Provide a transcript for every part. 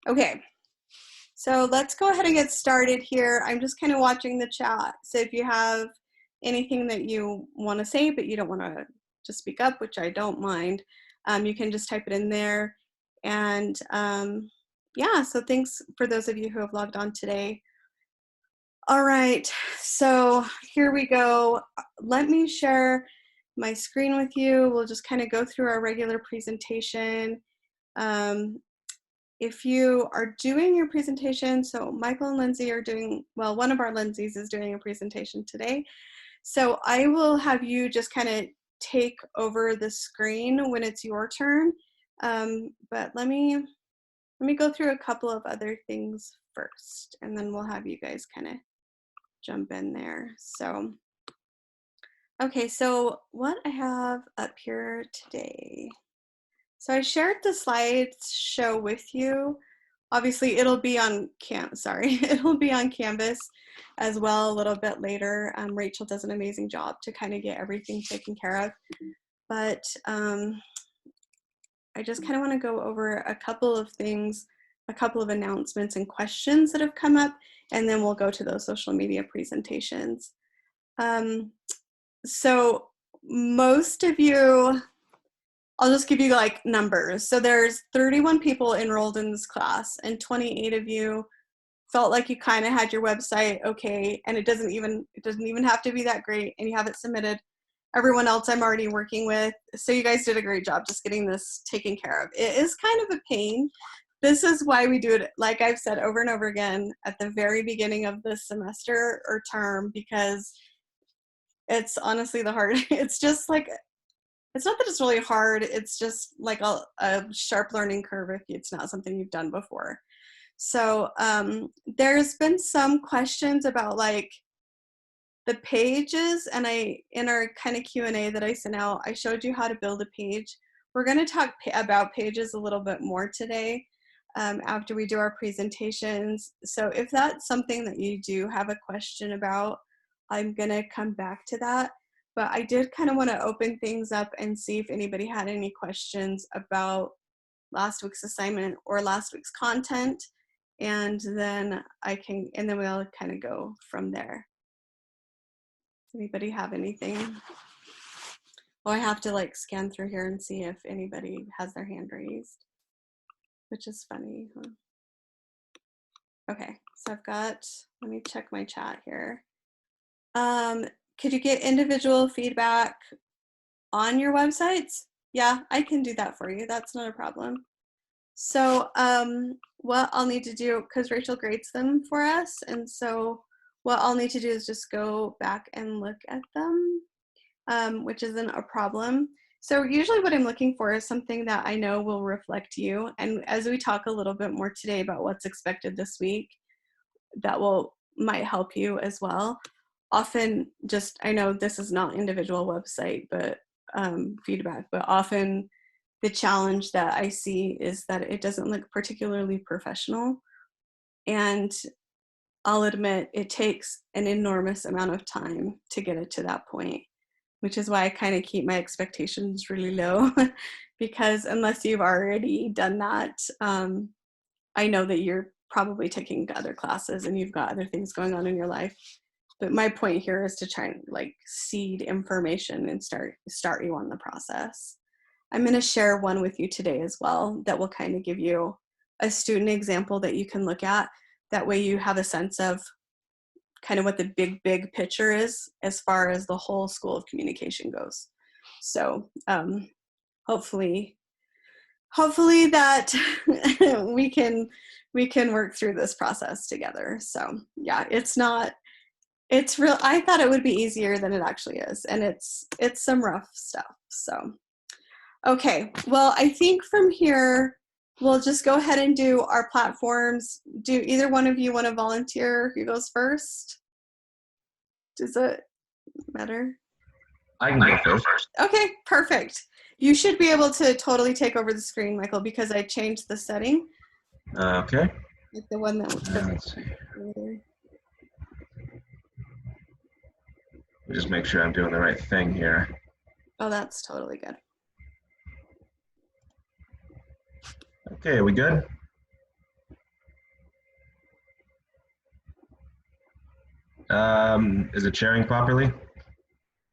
Okay, so let's go ahead and get started here. I'm just kind of watching the chat. So if you have anything that you want to say, but you don't want to speak up, which I don't mind, you can just type it in there. And yeah, so thanks for those of you who have logged on today. All right, so here we go. Let me share my screen with you. We'll just kind of go through our regular presentation. If you are doing your presentation, so Michael and Lindsay are doing, well, one of our Lindsays is doing a presentation today. So I will have you just kind of take over the screen when it's your turn. But let me go through a couple of other things first, and then we'll have you guys kind of jump in there. So, okay, so what I have up here today. So I shared the slideshow with you. Obviously, it'll be on it'll be on Canvas as well a little bit later. Rachel does an amazing job to kind of get everything taken care of. But I just kind of want to go over a couple of things, a couple of announcements and questions that have come up, and then we'll go to those social media presentations. So most of you, I'll just give you like numbers. So there's 31 people enrolled in this class, and 28 of you felt like you kind of had your website okay, and it doesn't even have to be that great, and you have it submitted. Everyone else I'm already working with. So you guys did a great job just getting this taken care of. It is kind of a pain. This is why we do it, like I've said over and over again, at the very beginning of the semester or term, because it's honestly the hard, it's just like, it's not that it's really hard, it's just like a sharp learning curve if it's not something you've done before. So there's been some questions about like the pages, and in our kind of Q&A that I sent out, I showed you how to build a page. We're going to talk about pages a little bit more today after we do our presentations. So if that's something that you do have a question about, I'm going to come back to that. But I did kind of want to open things up and see if anybody had any questions about last week's assignment or last week's content, and then we'll kind of go from there. Does anybody have anything? Oh, I have to like scan through here and see if anybody has their hand raised, which is funny. Huh? Okay, so I've got, let me check my chat here. Could you get individual feedback on your websites? Yeah, I can do that for you. That's not a problem. So what I'll need to do, because Rachel grades them for us, and so what I'll need to do is just go back and look at them, which isn't a problem. So usually what I'm looking for is something that I know will reflect you. And as we talk a little bit more today about what's expected this week, that might help you as well. Often just, I know this is not individual website, but feedback, but often the challenge that I see is that it doesn't look particularly professional. And I'll admit it takes an enormous amount of time to get it to that point, which is why I kind of keep my expectations really low because unless you've already done that, I know that you're probably taking other classes and you've got other things going on in your life. But my point here is to try and like seed information and start you on the process. I'm going to share one with you today as well that will kind of give you a student example that you can look at. That way you have a sense of kind of what the big picture is as far as the whole School of Communication goes. So hopefully that we can work through this process together. So yeah, it's real. I thought it would be easier than it actually is, and it's some rough stuff. So okay, well, I think from here we'll just go ahead and do our platforms. Do either one of you want to volunteer? Who goes first? Does it matter? I can go first. Okay, perfect. You should be able to totally take over the screen, Michael, because I changed the setting. Okay. Like the one that Let's see. Just make sure I'm doing the right thing here. Oh, that's totally good. Okay, are we good? Is it sharing properly?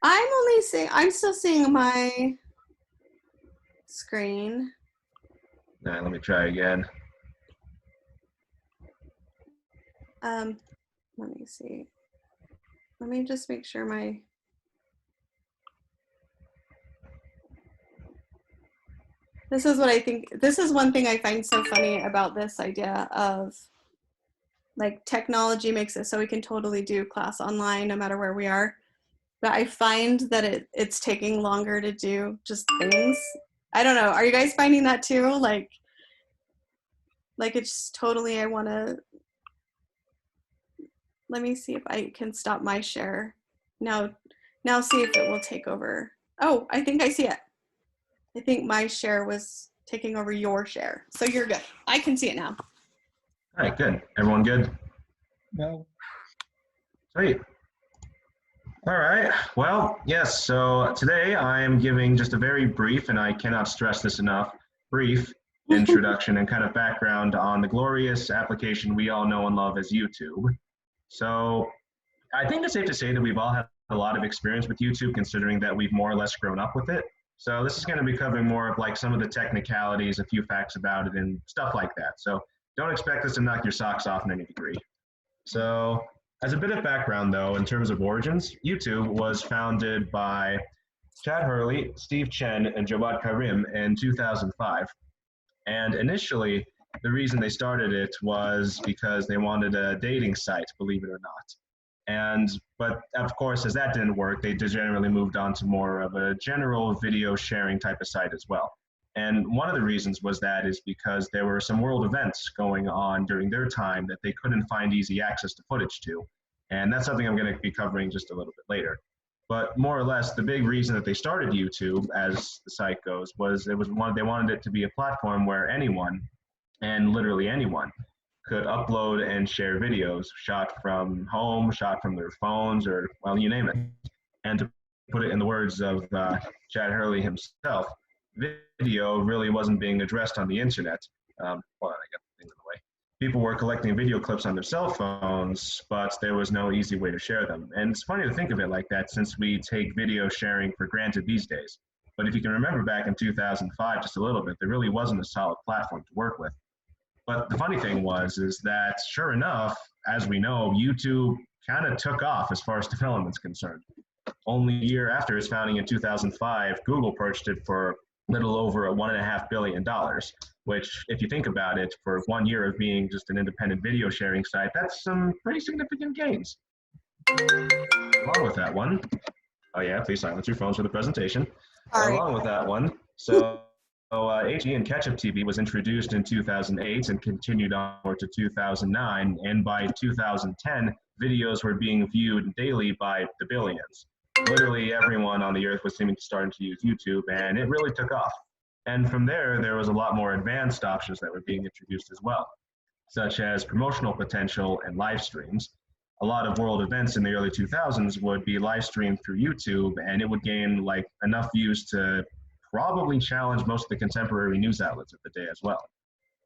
I'm still seeing my screen. All right, let me try again. Let me see. Let me just make sure this is what I think. This is one thing I find so funny about this idea of like technology makes it so we can totally do class online no matter where we are. But I find that it's taking longer to do just things. I don't know. Are you guys finding that too? Like it's totally, I want to, let me see if I can stop my share. Now see if it will take over. Oh, I think I see it. I think my share was taking over your share. So you're good. I can see it now. All right, good. Everyone good? No. Sweet. All right. Well, yes. So today I am giving just a very brief, and I cannot stress this enough, brief introduction and kind of background on the glorious application we all know and love as YouTube. So I think it's safe to say that we've all had a lot of experience with YouTube, considering that we've more or less grown up with it. So this is going to be covering more of like some of the technicalities, a few facts about it, and stuff like that. So don't expect this to knock your socks off in any degree. So as a bit of background, though, in terms of origins, YouTube was founded by Chad Hurley, Steve Chen, and Jawad Karim in 2005. And initially, the reason they started it was because they wanted a dating site, believe it or not. But of course, as that didn't work, they generally moved on to more of a general video sharing type of site as well. And one of the reasons was that is because there were some world events going on during their time that they couldn't find easy access to footage to. And that's something I'm going to be covering just a little bit later. But more or less, the big reason that they started YouTube, as the site goes, was they wanted it to be a platform where anyone, and literally anyone, could upload and share videos shot from home, shot from their phones, or, well, you name it. And to put it in the words of Chad Hurley himself, video really wasn't being addressed on the internet. Hold on, I got the thing in the way. People were collecting video clips on their cell phones, but there was no easy way to share them. And it's funny to think of it like that since we take video sharing for granted these days. But if you can remember back in 2005, just a little bit, there really wasn't a solid platform to work with. But the funny thing is that sure enough, as we know, YouTube kind of took off as far as development's concerned. Only a year after its founding in 2005, Google purchased it for little over $1.5 billion, which, if you think about it, for 1 year of being just an independent video sharing site, that's some pretty significant gains. Along with that one, oh yeah, please silence your phones for the presentation. Along with that one, HE and Ketchup TV was introduced in 2008 and continued onward to 2009, and by 2010, videos were being viewed daily by the billions. Literally everyone on the earth was seeming to start to use YouTube, and it really took off. And from there was a lot more advanced options that were being introduced as well, such as promotional potential and live streams. A lot of world events in the early 2000s would be live streamed through YouTube, and it would gain like enough views to probably challenge most of the contemporary news outlets of the day as well.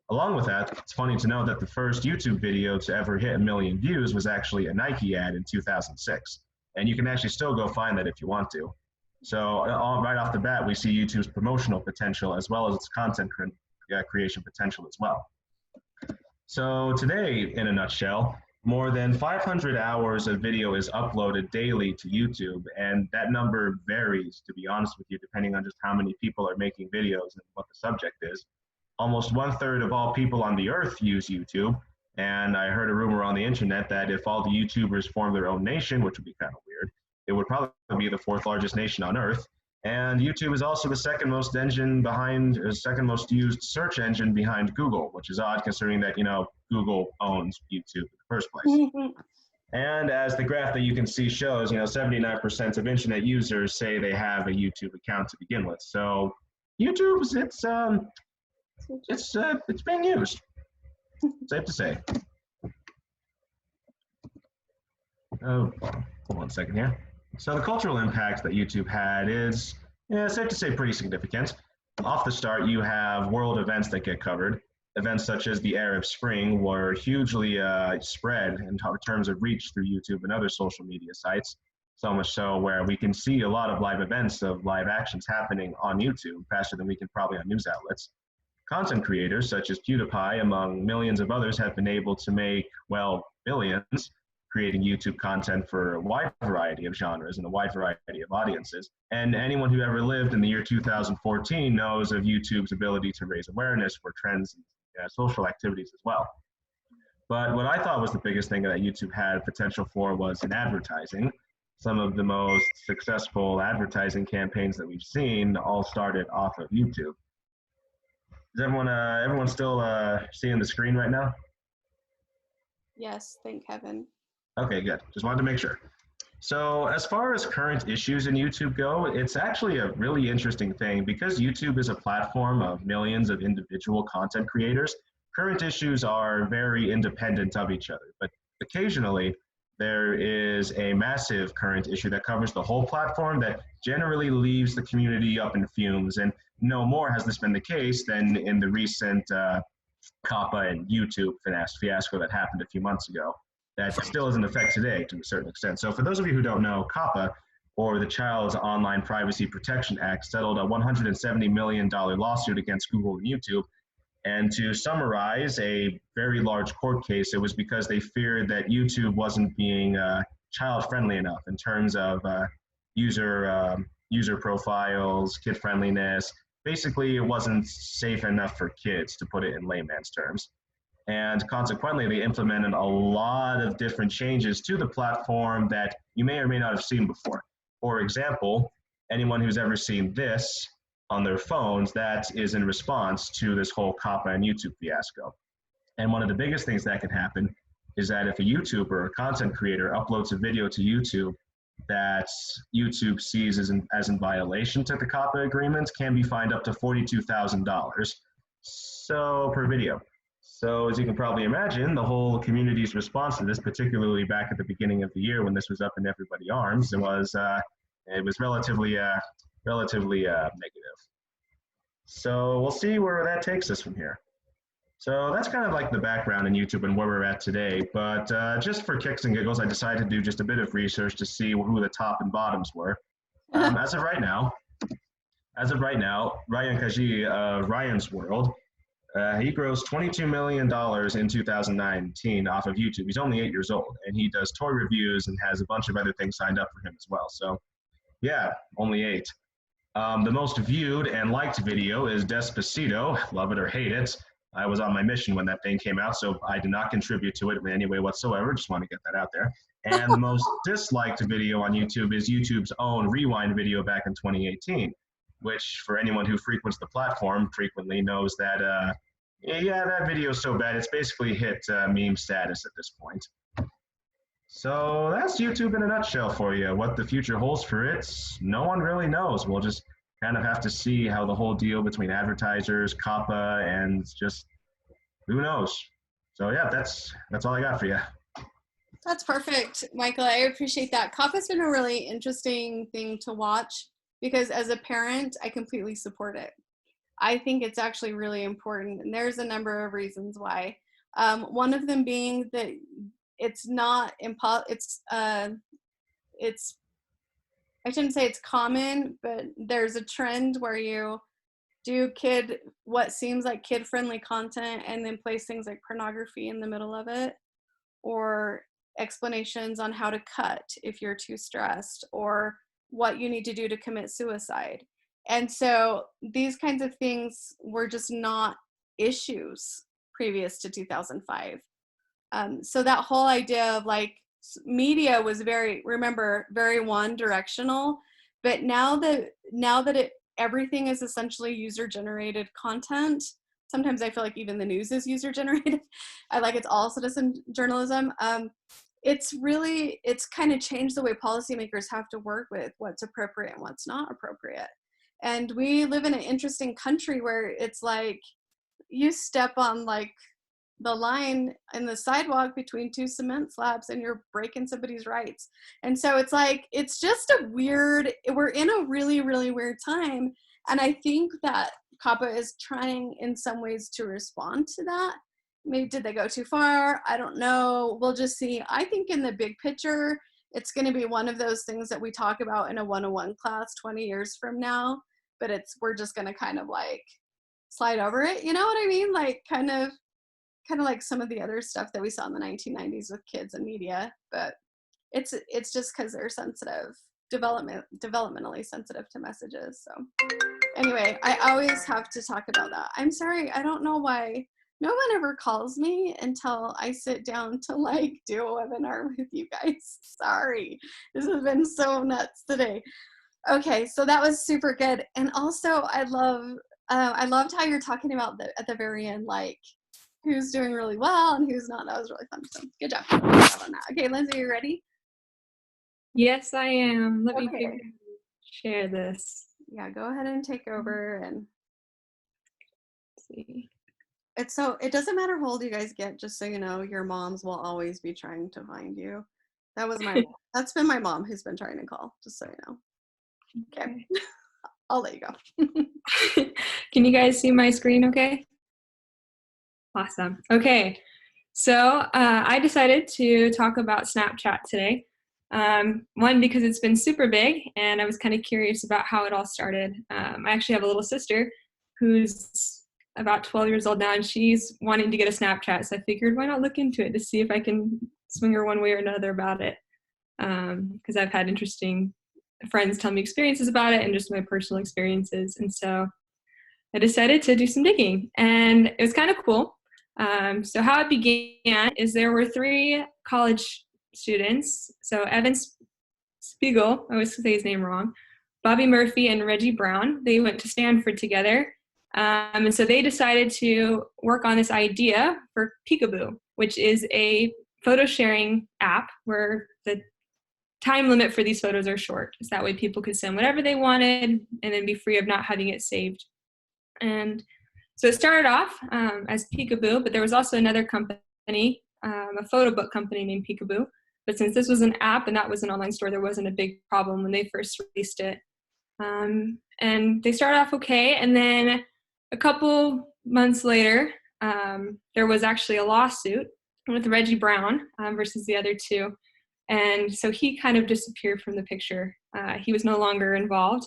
Along with that, it's funny to know that the first YouTube video to ever hit 1 million views was actually a Nike ad in 2006. And you can actually still go find that if you want to. So right off the bat, we see YouTube's promotional potential as well as its content creation potential as well. So today, in a nutshell, more than 500 hours of video is uploaded daily to YouTube, and that number varies, to be honest with you, depending on just how many people are making videos and what the subject is. Almost 1/3 of all people on the earth use YouTube, and I heard a rumor on the internet that if all the YouTubers formed their own nation, which would be kind of weird, it would probably be the 4th largest nation on earth. And YouTube is also the second most used search engine behind Google, which is odd considering that, Google owns YouTube in the first place. And as the graph that you can see shows, 79% of internet users say they have a YouTube account to begin with. So YouTube, it's being used. Safe to say. Oh, hold on a second here. So the cultural impact that YouTube had is, safe to say, pretty significant. Off the start, you have world events that get covered. events such as the Arab Spring were hugely spread in terms of reach through YouTube and other social media sites. So much so where we can see a lot of live events of live actions happening on YouTube faster than we can probably on news outlets. Content creators such as PewDiePie, among millions of others, have been able to make, well, billions creating YouTube content for a wide variety of genres and a wide variety of audiences. And anyone who ever lived in the year 2014 knows of YouTube's ability to raise awareness for trends and social activities as well. But what I thought was the biggest thing that YouTube had potential for was in advertising. Some of the most successful advertising campaigns that we've seen all started off of YouTube. Is everyone still seeing the screen right now? Yes, thank heaven. Okay, good. Just wanted to make sure. So as far as current issues in YouTube go, it's actually a really interesting thing because YouTube is a platform of millions of individual content creators. Current issues are very independent of each other, but occasionally there is a massive current issue that covers the whole platform that generally leaves the community up in fumes. And no more has this been the case than in the recent COPPA and YouTube fiasco that happened a few months ago. That still is in effect today to a certain extent. So for those of you who don't know, COPPA, or the Child's Online Privacy Protection Act, settled a $170 million lawsuit against Google and YouTube. And to summarize a very large court case, it was because they feared that YouTube wasn't being child-friendly enough in terms of user profiles, kid-friendliness. Basically, it wasn't safe enough for kids, to put it in layman's terms. And consequently, they implemented a lot of different changes to the platform that you may or may not have seen before. For example, anyone who's ever seen this on their phones, that is in response to this whole COPPA and YouTube fiasco. And one of the biggest things that can happen is that if a YouTuber or content creator uploads a video to YouTube that YouTube sees as in violation to the COPPA agreements, can be fined up to $42,000 per video. So as you can probably imagine, the whole community's response to this, particularly back at the beginning of the year when this was up in everybody's arms, it was relatively negative. So we'll see where that takes us from here. So that's kind of like the background in YouTube and where we're at today. But just for kicks and giggles, I decided to do just a bit of research to see who the top and bottoms were. As of right now, Ryan Kaji, Ryan's World, he grossed $22 million in 2019 off of YouTube. He's only 8 years old, and he does toy reviews and has a bunch of other things signed up for him as well. So yeah, only 8. The most viewed and liked video is Despacito, love it or hate it. I was on my mission when that thing came out, so I did not contribute to it in any way whatsoever. Just want to get that out there. And the most disliked video on YouTube is YouTube's own Rewind video back in 2018, which for anyone who frequents the platform frequently knows that, yeah, that video is so bad, it's basically hit meme status at this point. So that's YouTube in a nutshell for you. What the future holds for it, no one really knows. We'll just kind of have to see how the whole deal between advertisers, COPPA, and just who knows. So yeah, that's all I got for you. That's perfect, Michael. I appreciate that. COPPA's been a really interesting thing to watch because as a parent, I completely support it. I think it's actually really important, and there's a number of reasons why. One of them being that it's not I shouldn't say it's common, but there's a trend where you do what seems like kid-friendly content and then place things like pornography in the middle of it, or explanations on how to cut if you're too stressed, or what you need to do to commit suicide. And so these kinds of things were just not issues previous to 2005. So that whole idea of like media was very one directional, but now that everything is essentially user generated content. Sometimes I feel like even the news is user generated. I like it's all citizen journalism. It's kind of changed the way policymakers have to work with what's appropriate and what's not appropriate. And we live in an interesting country where it's like you step on like the line in the sidewalk between 2 cement slabs and you're breaking somebody's rights. And so it's like, it's just we're in a really, really weird time. And I think that COPPA is trying in some ways to respond to that. Maybe did they go too far? I don't know. We'll just see. I think in the big picture, it's going to be one of those things that we talk about in a 101 class 20 years from now, but we're just going to kind of like slide over it. You know what I mean? Like kind of like some of the other stuff that we saw in the 1990s with kids and media, but it's just because they're sensitive, developmentally sensitive to messages. So anyway, I always have to talk about that. I'm sorry, I don't know why no one ever calls me until I sit down to like do a webinar with you guys. Sorry, this has been so nuts today. Okay, so that was super good. And also I loved how you're talking about at the very end, like who's doing really well and who's not. That was really fun. So good job on that. Okay, Lindsay, you ready? Yes, I am. Let me Okay. share this. Yeah, go ahead and take over and See. it doesn't matter how old you guys get, just so you know, your moms will always be trying to find you. That's been my mom who's been trying to call, just so you know. Okay. I'll let you go. Can you guys see my screen okay? Awesome. Okay. So I decided to talk about Snapchat today. One, because it's been super big and I was kind of curious about how it all started. I actually have a little sister who's about 12 years old now, and she's wanting to get a Snapchat. So I figured, why not look into it to see if I can swing her one way or another about it. Because I've had interesting friends tell me experiences about it and just my personal experiences. And so I decided to do some digging, and it was kind of cool. So how it began is there were 3 college students. So Evan Spiegel, I always say his name wrong, Bobby Murphy, and Reggie Brown. They went to Stanford together. And so they decided to work on this idea for Peekaboo, which is a photo sharing app where the time limit for these photos are short. So that way people could send whatever they wanted and then be free of not having it saved. And so it started off as Peekaboo, but there was also another company, a photo book company named Peekaboo. But since this was an app and that was an online store, there wasn't a big problem when they first released it. And they started off okay. And then a couple months later, there was actually a lawsuit with Reggie Brown versus the other 2. And so he kind of disappeared from the picture. He was no longer involved.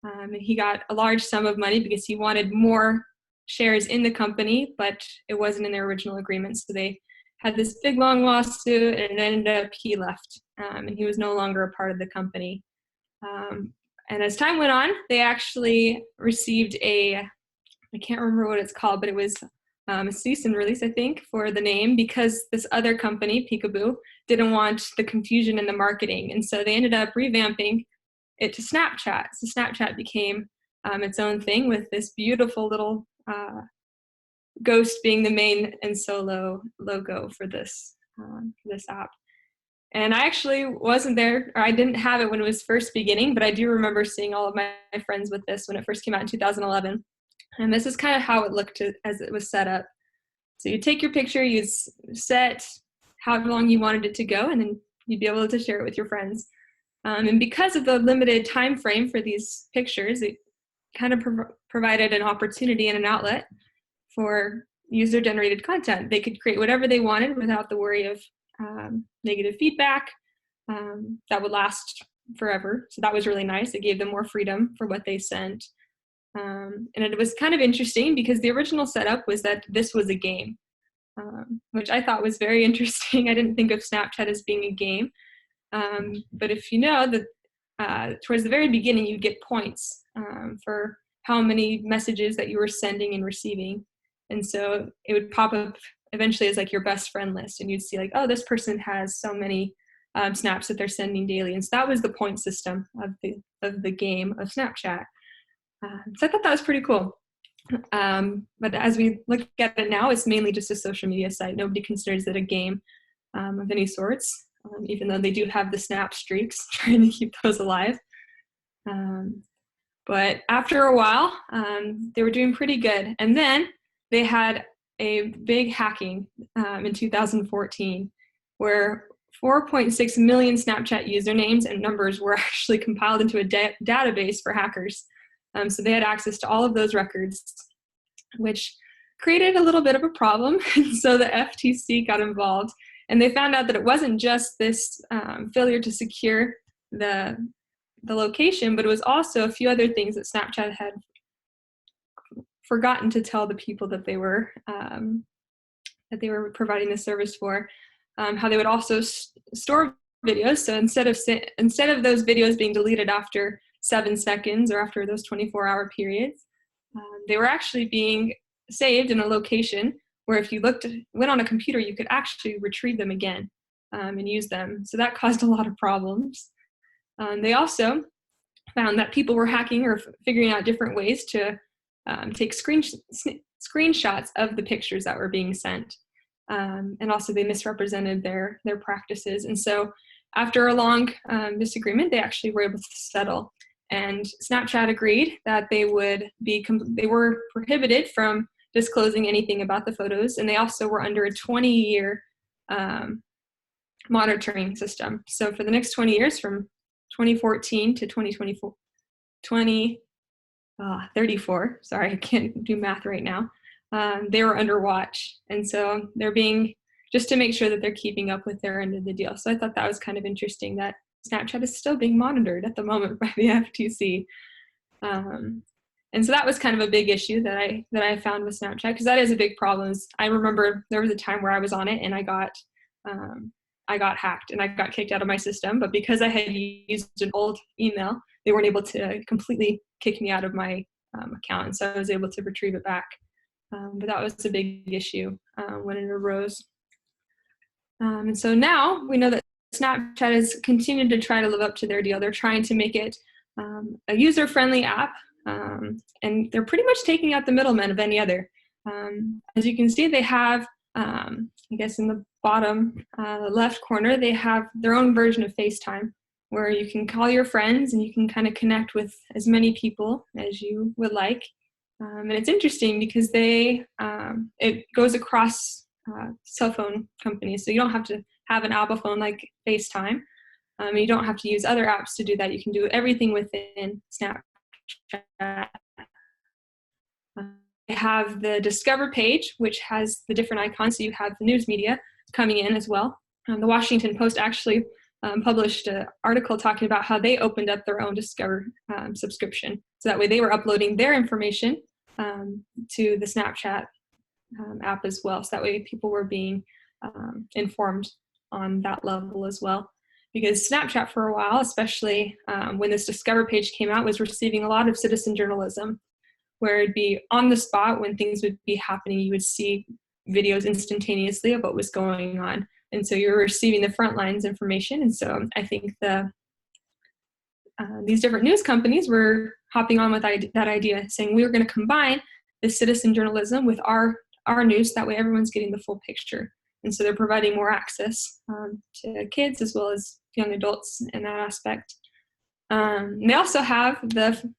And he got a large sum of money because he wanted more shares in the company, but it wasn't in their original agreement. So they had this big, long lawsuit, and it ended up he left. And he was no longer a part of the company. And as time went on, they actually received I can't remember what it's called, but it was a cease and release, I think, for the name, because this other company, Peekaboo, didn't want the confusion in the marketing. And so they ended up revamping it to Snapchat. So Snapchat became its own thing, with this beautiful little ghost being the main and solo logo for this app. And I actually wasn't there, or I didn't have it when it was first beginning, but I do remember seeing all of my friends with this when it first came out in 2011. And this is kind of how it looked as it was set up. So you take your picture, you set how long you wanted it to go, and then you'd be able to share it with your friends. And because of the limited time frame for these pictures, it kind of provided an opportunity and an outlet for user-generated content. They could create whatever they wanted without the worry of negative feedback that would last forever. So that was really nice. It gave them more freedom for what they sent. And it was kind of interesting because the original setup was that this was a game, which I thought was very interesting. I didn't think of Snapchat as being a game. But if you know that towards the very beginning, you'd get points for how many messages that you were sending and receiving. And so it would pop up eventually as like your best friend list, and you'd see like, oh, this person has so many snaps that they're sending daily. And so that was the point system of the game of Snapchat. So I thought that was pretty cool. But as we look at it now, it's mainly just a social media site. Nobody considers it a game of any sorts, even though they do have the snap streaks, trying to keep those alive. But after a while, they were doing pretty good. And then they had a big hacking in 2014, where 4.6 million Snapchat usernames and numbers were actually compiled into a database for hackers. So they had access to all of those records, which created a little bit of a problem. And so the FTC got involved, and they found out that it wasn't just this failure to secure the location, but it was also a few other things that Snapchat had forgotten to tell the people that they were providing the service for. How they would also store videos. So instead of those videos being deleted after 7 seconds or after those 24-hour periods, they were actually being saved in a location where if you went on a computer, you could actually retrieve them again and use them. So that caused a lot of problems. They also found that people were hacking or figuring out different ways to take screenshots of the pictures that were being sent. And also they misrepresented their practices. And so after a long disagreement, they actually were able to settle. And Snapchat agreed that they were prohibited from disclosing anything about the photos, and they also were under a 20-year monitoring system. So for the next 20 years, from 2014 to 2034, sorry, I can't do math right now, they were under watch. And so they're being, just to make sure that they're keeping up with their end of the deal. So I thought that was kind of interesting that Snapchat is still being monitored at the moment by the FTC. And so that was kind of a big issue that I found with Snapchat, because that is a big problem. I remember there was a time where I was on it and I got hacked and I got kicked out of my system. But because I had used an old email, they weren't able to completely kick me out of my account. And so I was able to retrieve it back. But that was a big issue when it arose. And so now we know that Snapchat has continued to try to live up to their deal. They're trying to make it a user-friendly app, and they're pretty much taking out the middlemen of any other. As you can see, they have, I guess in the bottom left corner, they have their own version of FaceTime, where you can call your friends and you can kind of connect with as many people as you would like. And it's interesting because it goes across cell phone companies, so you don't have to have an Apple phone like FaceTime. You don't have to use other apps to do that. You can do everything within Snapchat. They have the Discover page, which has the different icons. So you have the news media coming in as well. The Washington Post actually published an article talking about how they opened up their own Discover subscription. So that way they were uploading their information to the Snapchat app as well. So that way people were being informed on that level as well. Because Snapchat for a while, especially when this Discover page came out, was receiving a lot of citizen journalism, where it'd be on the spot when things would be happening. You would see videos instantaneously of what was going on. And so you're receiving the front lines information. And so I think these different news companies were hopping on with that idea, saying we were going to combine the citizen journalism with our news. That way everyone's getting the full picture. And so they're providing more access to kids as well as young adults in that aspect. They also have the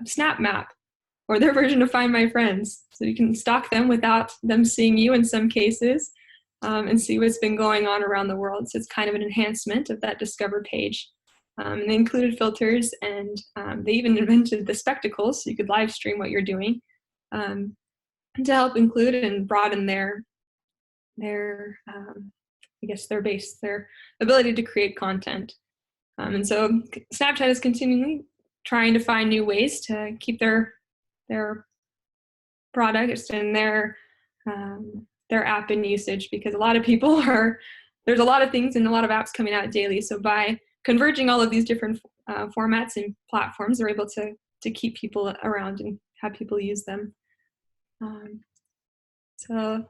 Snap Map, or their version of Find My Friends. So you can stalk them without them seeing you in some cases, and see what's been going on around the world. So it's kind of an enhancement of that Discover page. And they included filters, and they even invented the spectacles, so you could live stream what you're doing, to help include and broaden their base, their ability to create content. And so Snapchat is continually trying to find new ways to keep their products and their app in usage, because a lot of people there's a lot of things and a lot of apps coming out daily. So by converging all of these different formats and platforms, they're able to keep people around and have people use them. So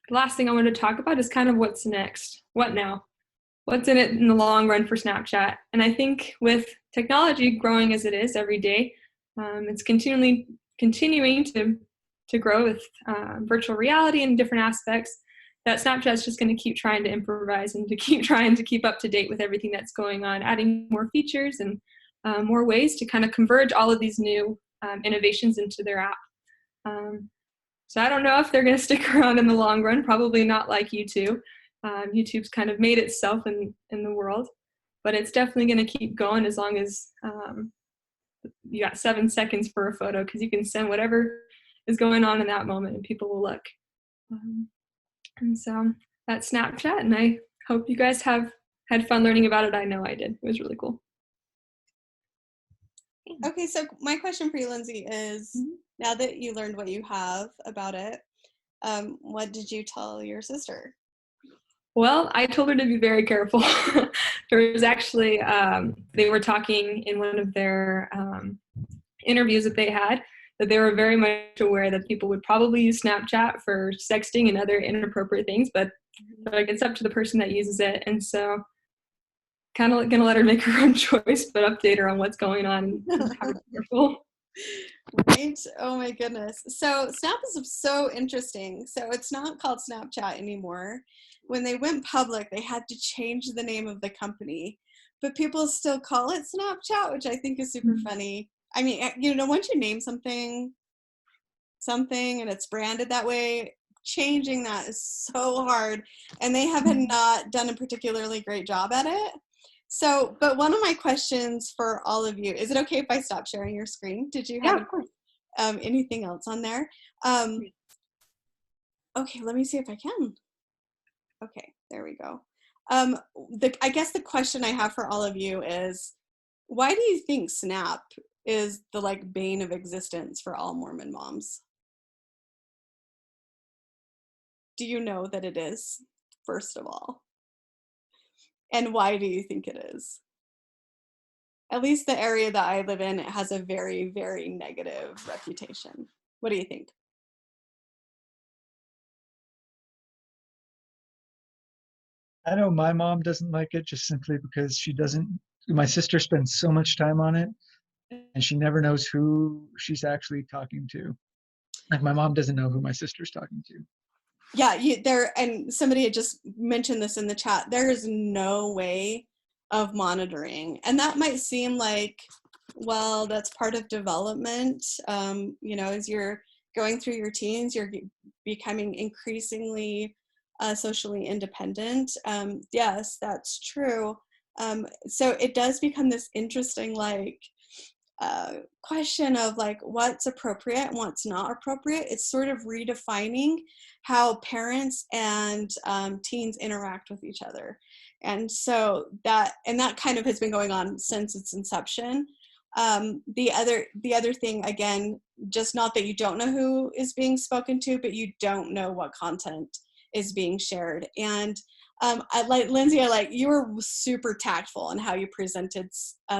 the last thing I want to talk about is kind of what's next. What now? What's in it in the long run for Snapchat? And I think with technology growing as it is every day, it's continuing to grow with virtual reality and different aspects, that Snapchat's just going to keep trying to improvise and to keep trying to keep up to date with everything that's going on, adding more features and more ways to kind of converge all of these new innovations into their app. So I don't know if they're going to stick around in the long run, probably not like YouTube. YouTube's kind of made itself in the world, but it's definitely going to keep going as long as you got 7 seconds for a photo because you can send whatever is going on in that moment and people will look. And so that's Snapchat, and I hope you guys have had fun learning about it. I know I did. It was really cool. Okay, so my question for you, Lindsay, is now that you learned what you have about it, what did you tell your sister? Well, I told her to be very careful. There was actually, they were talking in one of their interviews that they had, that they were very much aware that people would probably use Snapchat for sexting and other inappropriate things, but like it's up to the person that uses it. And so kind of gonna let her make her own choice, but update her on what's going on and have her be careful. Right? Oh my goodness. So Snap is so interesting. So it's not called Snapchat anymore. When they went public, they had to change the name of the company, but people still call it Snapchat, which I think is super funny. I mean, you know, once you name something and it's branded that way, changing that is so hard, and they have not done a particularly great job at it. So, but one of my questions for all of you, is it okay if I stop sharing your screen? Did you have anything else on there? Okay, let me see if I can. Okay, there we go. I guess the question I have for all of you is, why do you think Snap is the like bane of existence for all Mormon moms? Do you know that it is, first of all? And why do you think it is? At least the area that I live in, it has a very, very negative reputation. What do you think? I know my mom doesn't like it just simply because my sister spends so much time on it and she never knows who she's actually talking to. Like my mom doesn't know who my sister's talking to. Yeah, and somebody had just mentioned this in the chat. There is no way of monitoring. And that might seem like, well, that's part of development. You know, as you're going through your teens, you're becoming increasingly socially independent. Yes, that's true. So it does become this interesting, like, question of like what's appropriate and what's not appropriate. It's sort of redefining how parents and teens interact with each other. And so that kind of has been going on since its inception. The other thing, again, just not that you don't know who is being spoken to, but you don't know what content is being shared. And I like Lindsay, you were super tactful in how you presented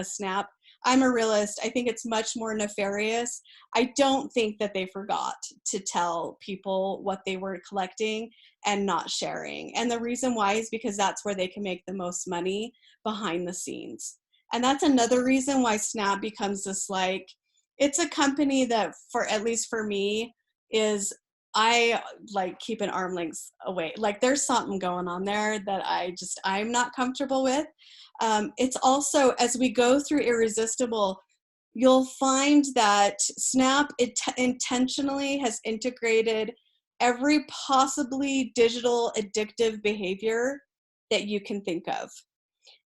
Snap. I'm a realist. I think it's much more nefarious. I don't think that they forgot to tell people what they were collecting and not sharing. And the reason why is because that's where they can make the most money behind the scenes. And that's another reason why Snap becomes this, like, it's a company that, for at least for me, is I like keep an arm length away. Like there's something going on there that I'm not comfortable with. It's also, as we go through Irresistible, you'll find that Snap intentionally has integrated every possibly digital addictive behavior that you can think of.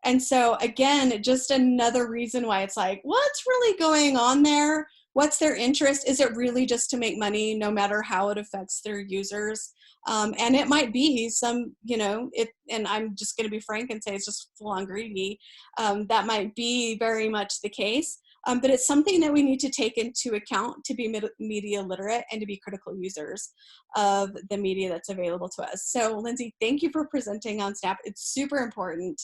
And so again, just another reason why it's like, what's really going on there? What's their interest? Is it really just to make money no matter how it affects their users? And it might be some, you know, and I'm just going to be frank and say it's just full on greedy. That might be very much the case. But it's something that we need to take into account to be media literate and to be critical users of the media that's available to us. So Lindsay, thank you for presenting on Snap. It's super important.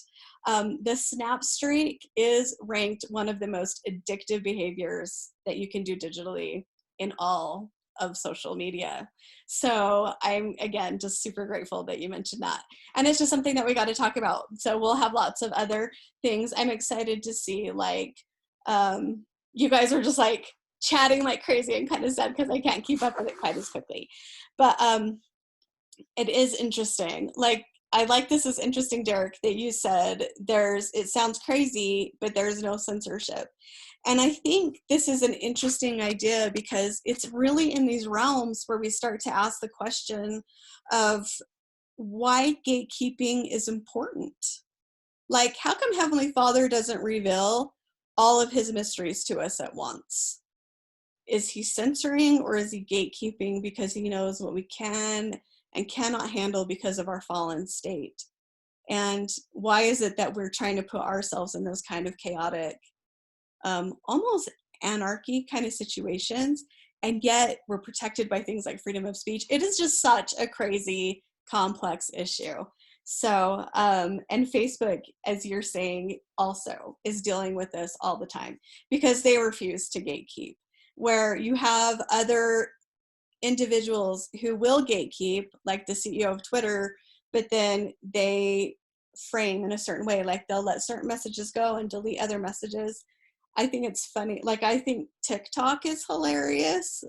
The Snap streak is ranked one of the most addictive behaviors that you can do digitally in all of social media. So I'm, again, just super grateful that you mentioned that. And it's just something that we got to talk about. So we'll have lots of other things. I'm excited to see, like, you guys are just like chatting like crazy and kind of sad because I can't keep up with it quite as quickly. But it is interesting. Like, I like this is interesting, Derek, that you said it sounds crazy, but there's no censorship. And I think this is an interesting idea because it's really in these realms where we start to ask the question of why gatekeeping is important. Like, how come Heavenly Father doesn't reveal all of his mysteries to us at once? Is he censoring, or is he gatekeeping because he knows what we can and cannot handle because of our fallen state? And why is it that we're trying to put ourselves in those kind of chaotic, almost anarchy kind of situations, and yet we're protected by things like freedom of speech? It is just such a crazy, complex issue. So, and Facebook, as you're saying, also is dealing with this all the time because they refuse to gatekeep. Where you have other individuals who will gatekeep, like the CEO of Twitter, but then they frame in a certain way, like they'll let certain messages go and delete other messages. I think it's funny. Like, I think TikTok is hilarious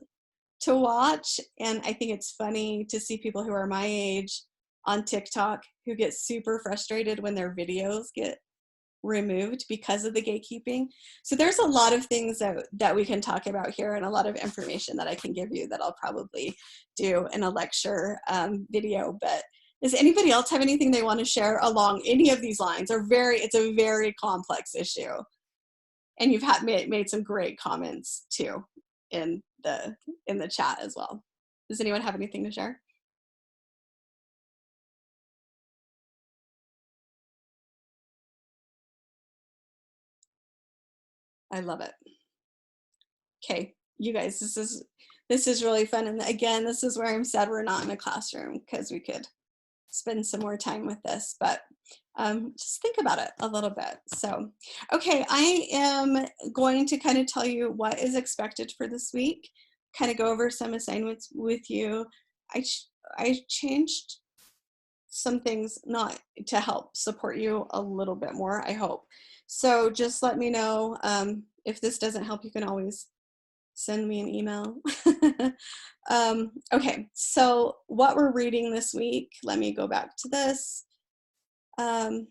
to watch, and I think it's funny to see people who are my age on TikTok who get super frustrated when their videos get removed because of the gatekeeping. So there's a lot of things that we can talk about here, and a lot of information that I can give you that I'll probably do in a lecture video. But does anybody else have anything they want to share along any of these lines? It's a very complex issue, and you've made some great comments too in the chat as well. Does anyone have anything to share? I love it. Okay, you guys, this is really fun. And again, this is where I'm sad we're not in a classroom, because we could spend some more time with this, but just think about it a little bit. So, okay, I am going to kind of tell you what is expected for this week, kind of go over some assignments with you. I changed some things not to help support you a little bit more, I hope. So just let me know if this doesn't help. You can always send me an email. Okay, so what we're reading this week, let me go back to this. Oh,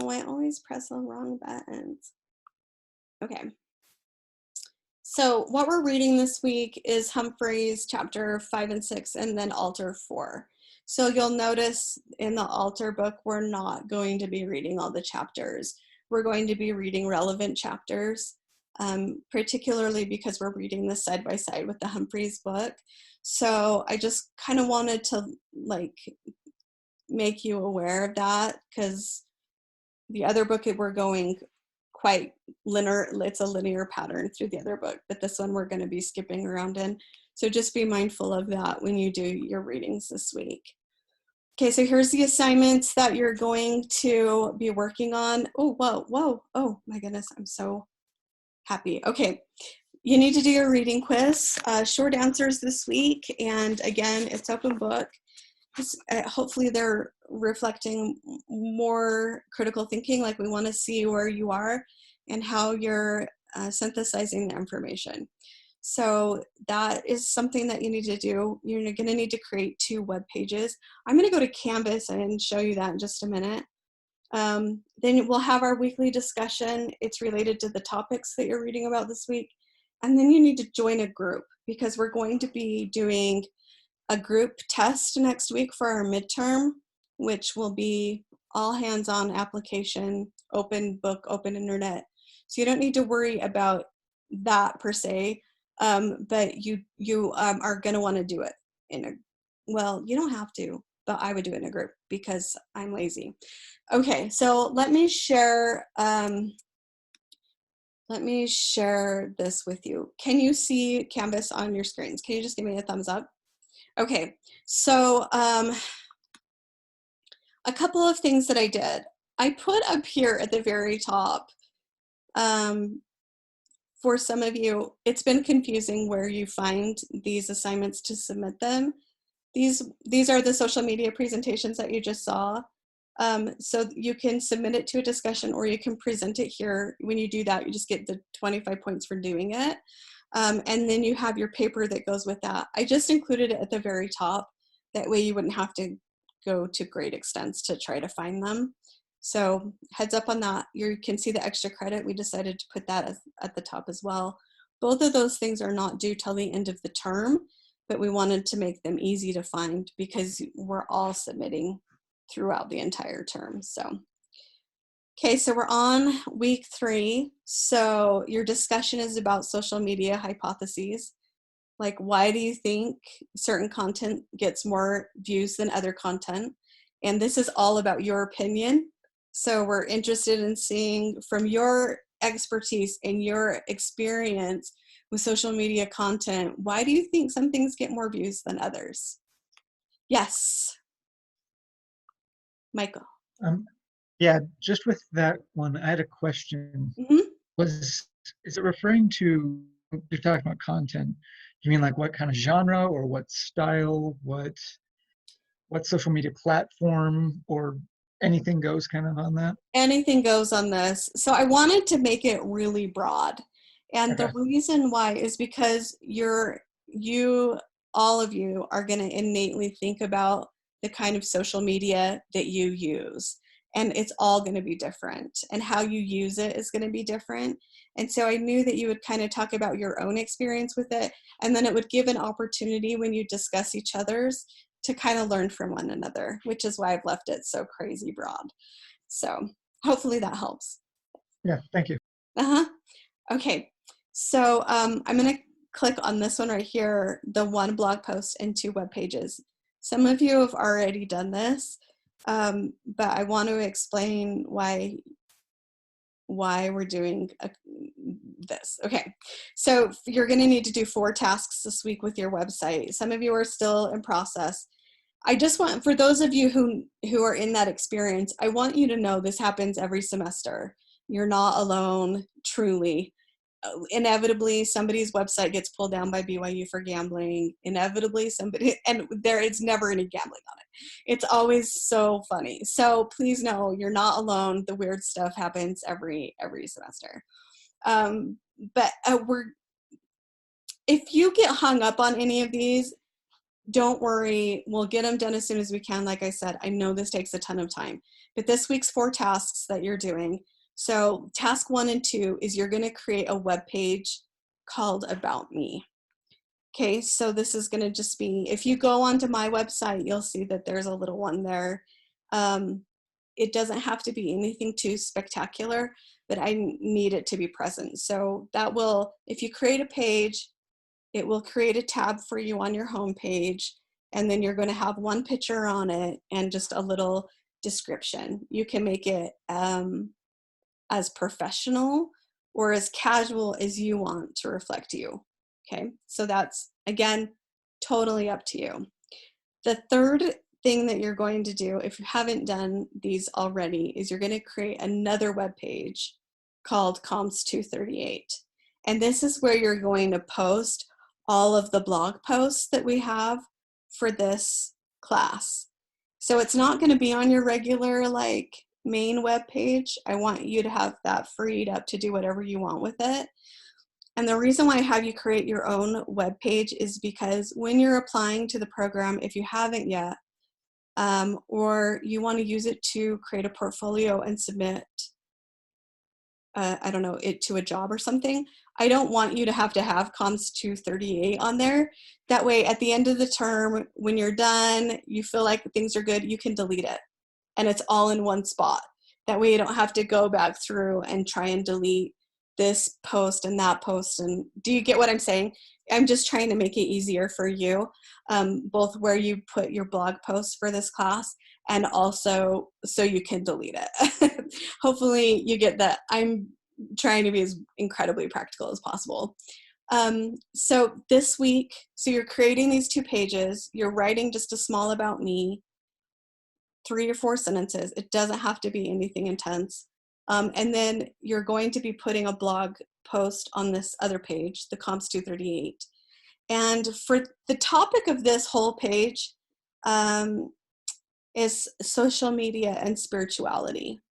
I always press the wrong buttons. Okay. So what we're reading this week is Humphreys chapter 5 and 6, and then Altar 4. So you'll notice in the Altar book, we're not going to be reading all the chapters. We're going to be reading relevant chapters, particularly because we're reading this side by side with the Humphreys book. So I just kind of wanted to make you aware of that, because the other book we're going quite linear. It's a linear pattern through the other book, but this one we're going to be skipping around in. So just be mindful of that when you do your readings this week. Okay, so here's the assignments that you're going to be working on. Oh, whoa. Oh my goodness, I'm so happy. Okay, you need to do your reading quiz. Short answers this week, and again, it's open book. Hopefully they're reflecting more critical thinking, like we want to see where you are and how you're synthesizing the information. So that is something that you need to do. You're going to need to create 2 web pages. I'm going to go to Canvas and show you that in just a minute. Then we'll have our weekly discussion. It's related to the topics that you're reading about this week. And then you need to join a group, because we're going to be doing a group test next week for our midterm, which will be all hands-on application, open book, open internet. So you don't need to worry about that per se, but you are going to want to do it well, you don't have to, but I would do it in a group because I'm lazy. Okay, so let me share this with you. Can you see Canvas on your screens? Can you just give me a thumbs up? Okay, so a couple of things that I did. I put up here at the very top, for some of you, it's been confusing where you find these assignments to submit them. These are the social media presentations that you just saw. So you can submit it to a discussion, or you can present it here. When you do that, you just get the 25 points for doing it. And then you have your paper that goes with that. I just included it at the very top. That way you wouldn't have to go to great extents to try to find them. So heads up on that. You can see the extra credit. We decided to put that at the top as well. Both of those things are not due till the end of the term, but we wanted to make them easy to find because we're all submitting throughout the entire term. So Okay, so we're on week 3. So your discussion is about social media hypotheses. Like, why do you think certain content gets more views than other content? And this is all about your opinion. So we're interested in seeing from your expertise and your experience with social media content, why do you think some things get more views than others? Yes. Michael. Yeah, just with that one, I had a question. Mhm. Is it referring to, you're talking about content, you mean like what kind of genre or what style, what social media platform, or anything goes kind of on that? Anything goes on this. So I wanted to make it really broad. And the Okay. reason why is because all of you are going to innately think about the kind of social media that you use. And it's all going to be different. And how you use it is going to be different. And so I knew that you would kind of talk about your own experience with it. And then it would give an opportunity when you discuss each other's to kind of learn from one another, which is why I've left it so crazy broad. So hopefully that helps. Yeah, thank you. Uh-huh. Okay. So I'm going to click on this one right here, the 1 blog post and 2 web pages. Some of you have already done this, but I want to explain why we're doing this. Okay. So you're going to need to do 4 tasks this week with your website. Some of you are still in process. I just want, for those of you who are in that experience, I want you to know this happens every semester. You're not alone, truly. Inevitably, somebody's website gets pulled down by BYU for gambling. Inevitably, and there is never any gambling on it. It's always so funny. So please know you're not alone. The weird stuff happens every semester. But if you get hung up on any of these, don't worry, we'll get them done as soon as we can. Like I said, I know this takes a ton of time, but this week's 4 tasks that you're doing. So task 1 and 2 is you're going to create a web page called About Me. Okay, so this is going to just be, if you go onto my website, you'll see that there's a little one there. It doesn't have to be anything too spectacular, but I need it to be present. So that will, if you create a page, it will create a tab for you on your home page, and then you're going to have 1 picture on it and just a little description. You can make it as professional or as casual as you want to reflect you. Okay, so that's, again, totally up to you. The third thing that you're going to do, if you haven't done these already, is you're going to create another web page called Comms 238. And this is where you're going to post all of the blog posts that we have for this class. So it's not going to be on your regular main web page. I want you to have that freed up to do whatever you want with it. And the reason why I have you create your own web page is because when you're applying to the program, if you haven't yet, or you want to use it to create a portfolio and submit I don't know, it to a job or something, I don't want you to have Comms 238 on there. That way, at the end of the term, when you're done, you feel like things are good, you can delete it. And it's all in one spot. That way you don't have to go back through and try and delete this post and that post. And do you get what I'm saying? I'm just trying to make it easier for you, both where you put your blog posts for this class and also so you can delete it. Hopefully you get that. I'm trying to be as incredibly practical as possible. So this week, so you're creating these 2 pages, you're writing just a small about me, 3 or 4 sentences. It doesn't have to be anything intense. And then you're going to be putting a blog post on this other page, the Comms 238. And for the topic of this whole page is social media and spirituality.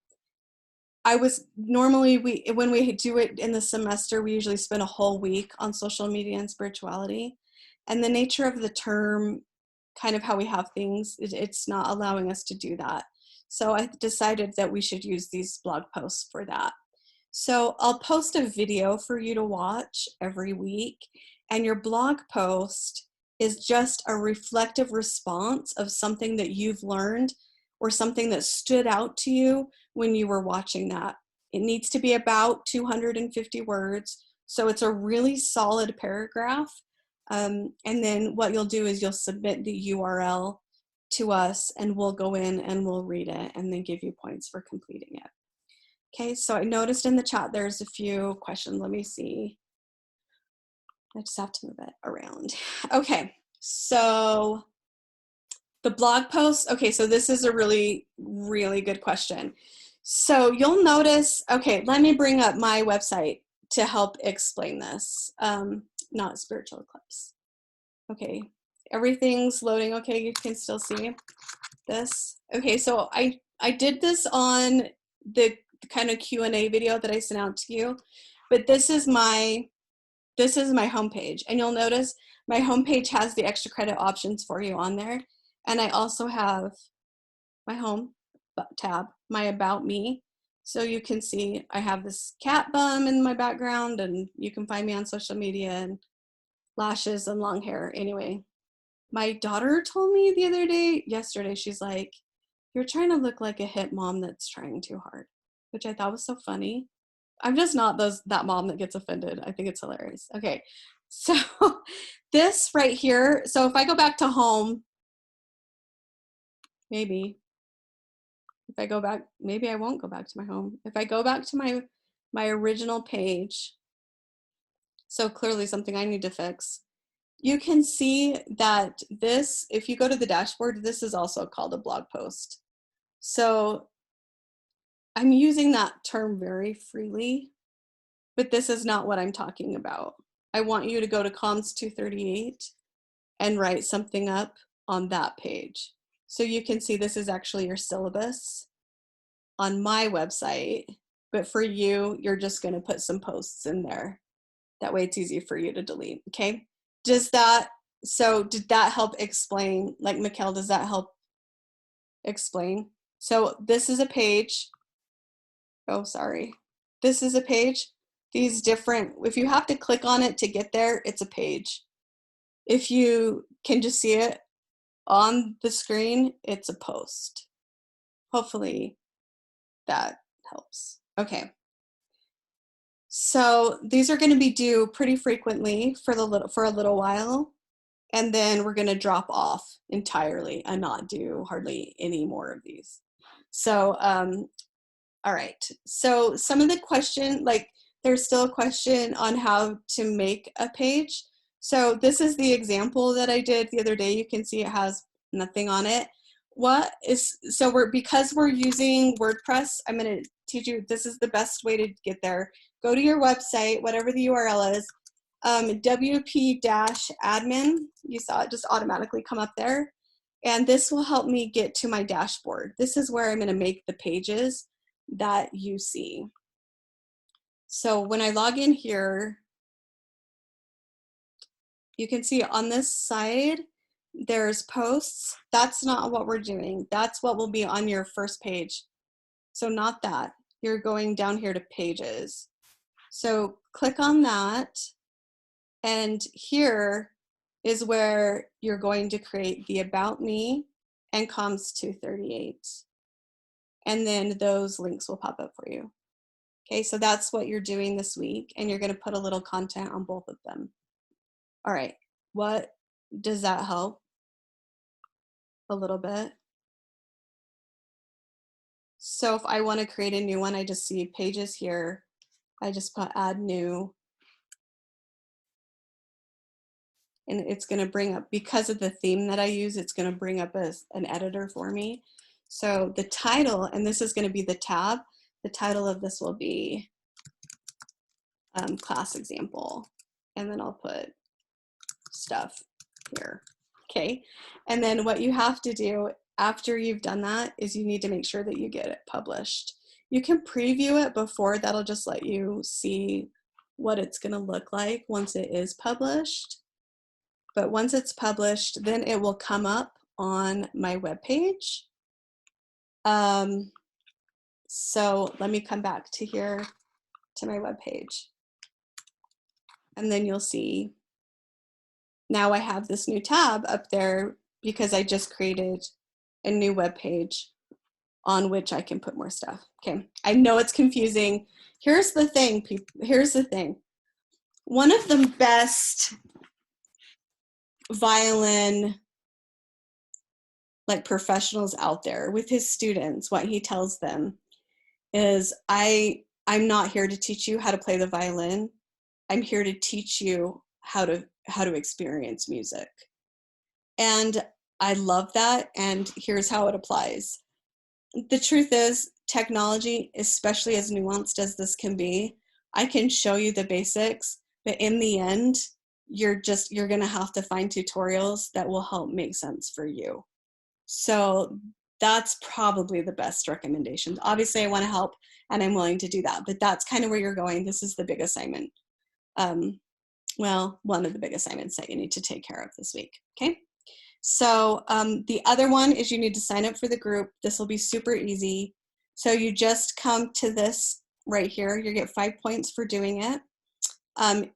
When we do it in the semester, we usually spend a whole week on social media and spirituality. And the nature of the term, kind of how we have things, it's not allowing us to do that. So I decided that we should use these blog posts for that. So I'll post a video for you to watch every week, and your blog post is just a reflective response of something that you've learned or something that stood out to you when you were watching that. It needs to be about 250 words. So it's a really solid paragraph. And then what you'll do is you'll submit the URL to us and we'll go in and we'll read it and then give you points for completing it. Okay, so I noticed in the chat there's a few questions. Let me see. I just have to move it around. Okay, so the blog post. Okay, so this is a really, really good question. So you'll notice, okay, let me bring up my website to help explain this. Not Spiritual Eclipse. Okay, everything's loading. Okay, you can still see this. Okay, so I did this on the kind of Q&A video that I sent out to you, but this is my homepage, and you'll notice my homepage has the extra credit options for you on there, and I also have my home tab, my about me, so you can see I have this cat bum in my background, and you can find me on social media, and lashes and long hair. Anyway, my daughter told me the other day, yesterday, she's like, "You're trying to look like a hip mom that's trying too hard," which I thought was so funny. I'm just not that mom that gets offended. I think it's hilarious. Okay, so this right here, so if I go back to home, maybe, if I go back, maybe I won't go back to my home. If I go back to my original page, so clearly something I need to fix, you can see that this, if you go to the dashboard, this is also called a blog post. So I'm using that term very freely, but this is not what I'm talking about. I want you to go to Comms 238 and write something up on that page. So you can see this is actually your syllabus on my website, but for you, you're just gonna put some posts in there. That way it's easy for you to delete, okay? Did that help explain, like Mikkel, does that help explain? So this is a page. Oh, sorry. This is a page. These different, if you have to click on it to get there, it's a page. If you can just see it on the screen, it's a post. Hopefully that helps. Okay. So these are going to be due pretty frequently for a little while, and then we're going to drop off entirely and not do hardly any more of these. So, all right. So some of the question, like there's still a question on how to make a page. So this is the example that I did the other day. You can see it has nothing on it. Because we're using WordPress, I'm going to teach you, this is the best way to get there. Go to your website, whatever the URL is, WP-admin, you saw it just automatically come up there. And this will help me get to my dashboard. This is where I'm going to make the pages that you see. So when I log in here, you can see on this side, there's posts. That's not what we're doing. That's what will be on your first page. So not that. You're going down here to pages. So click on that. And here is where you're going to create the About Me and Comms 238. And then those links will pop up for you. Okay, so that's what you're doing this week, and you're going to put a little content on both of them. All right, what does that help? A little bit. So if I want to create a new one, I just see pages here. I just put add new. And it's going to bring up, because of the theme that I use, it's going to bring up an editor for me. So the title, and this is going to be the tab, the title of this will be class example. And then I'll put stuff here. Okay. And then what you have to do after you've done that is you need to make sure that you get it published. You can preview it before, that'll just let you see what it's going to look like once it is published. But once it's published, then it will come up on my webpage. So let me come back to here to my webpage. And then you'll see now I have this new tab up there because I just created a new webpage on which I can put more stuff. Okay, I know it's confusing. Here's the thing, people. Here's the thing. One of the best violin like professionals out there with his students, what he tells them is, I'm not here to teach you how to play the violin. I'm here to teach you how to experience music. And I love that. And here's how it applies. The truth is, technology, especially as nuanced as this can be, I can show you the basics, but in the end, you're going to have to find tutorials that will help make sense for you. So that's probably the best recommendation. Obviously, I want to help and I'm willing to do that, but that's kind of where you're going. This is the big assignment. Well, one of the big assignments that you need to take care of this week, okay? So the other one is you need to sign up for the group. This will be super easy. So you just come to this right here. You get 5 points for doing it.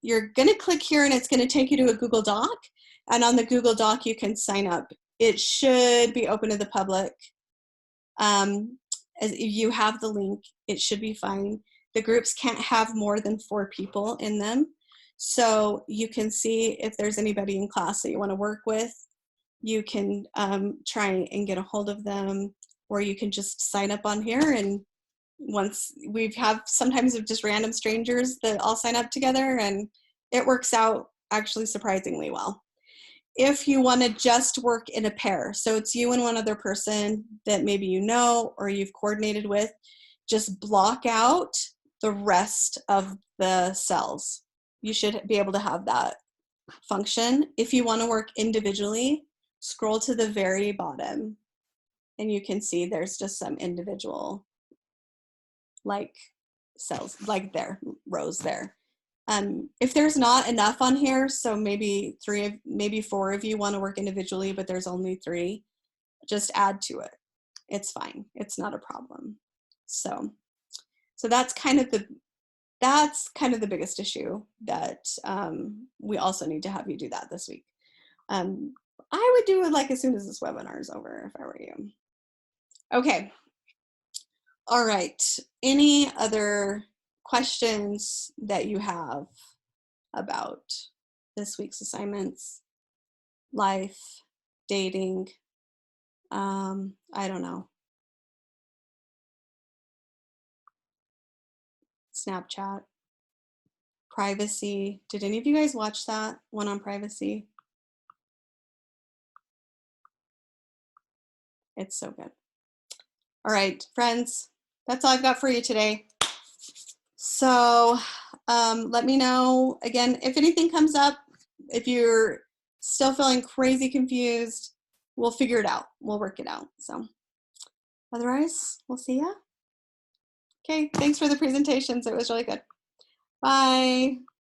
You're going to click here and it's going to take you to a Google Doc. And on the Google Doc, you can sign up. It should be open to the public. If you have the link, it should be fine. The groups can't have more than 4 people in them. So you can see if there's anybody in class that you want to work with. You can try and get a hold of them, or you can just sign up on here. And once sometimes of just random strangers that all sign up together, and it works out actually surprisingly well. If you want to just work in a pair, so it's you and one other person that maybe you know or you've coordinated with, just block out the rest of the cells. You should be able to have that function. If you want to work individually, scroll to the very bottom and you can see there's just some individual like cells, like there, rows there. If there's not enough on here, so maybe 4 of you want to work individually, but there's only 3, just add to it. It's fine. It's not a problem. So that's kind of the biggest issue that we also need to have you do that this week. I would do it like as soon as this webinar is over if I were you. Okay. All right. Any other questions that you have about this week's assignments, life, dating? I don't know. Snapchat, privacy. Did any of you guys watch that one on privacy? It's so good. All right, friends, that's all I've got for you today. So let me know, again, if anything comes up, if you're still feeling crazy confused, we'll figure it out. We'll work it out. So otherwise, we'll see ya. Okay, thanks for the presentations. It was really good. Bye.